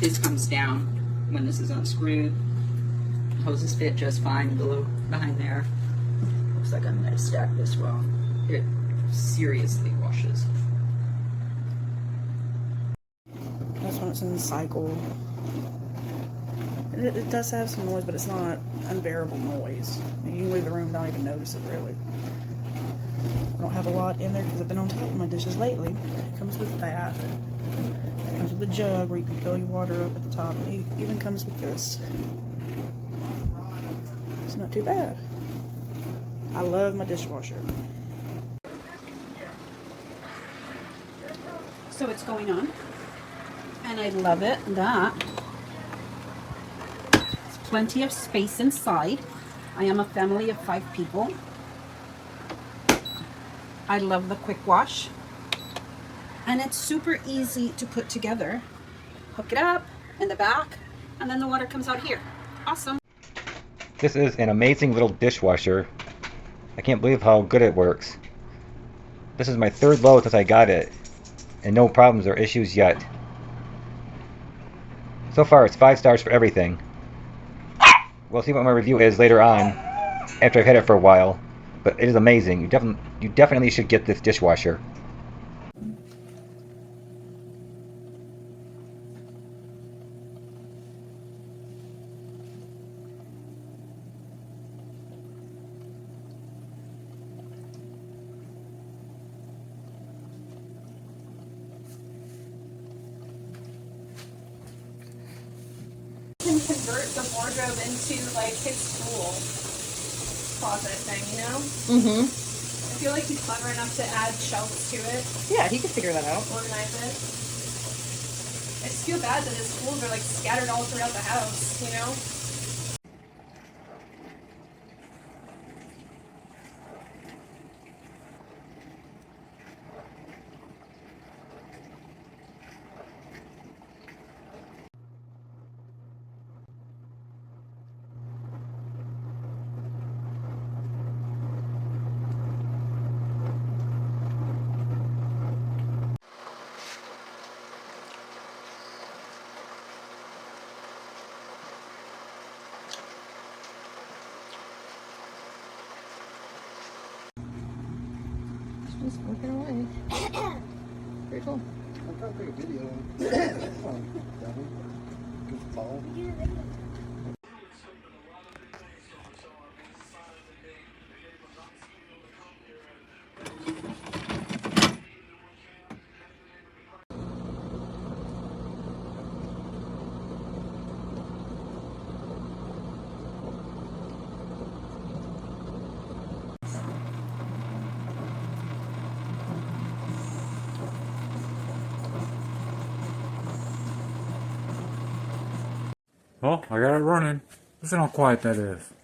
This comes down when this is unscrewed. Hoses fit just fine below, behind there. Looks like I might have stacked this wrong. It seriously washes. This one's in the cycle. It does have some noise, but it's not unbearable noise. You can leave the room and not even notice it, really. I don't have a lot in there because I've been on top of my dishes lately. It comes with that. It comes with a jug where you can fill your water up at the top. It even comes with this. It's not too bad. I love my dishwasher. So it's going on. And I love it that there's plenty of space inside. I am a family of 5 people. I love the quick wash. And it's super easy to put together. Hook it up in the back, and then the water comes out here. Awesome. This is an amazing little dishwasher. I can't believe how good it works. This is my 3rd load since I got it, and no problems or issues yet. So far it's 5 stars for everything. We'll see what my review is later on, after I've had it for a while. But it is amazing. You definitely should get this dishwasher. Can convert the wardrobe into like his school closet thing, you know? Mm-hmm. I feel like he's clever enough to add shelves to it, Yeah, he could figure that out. organize it. I just feel bad that his tools are like scattered all throughout the house, you know? Just working away. Pretty cool. I'm trying to take a video. Good fall. Well, I got it running. Listen how quiet that is.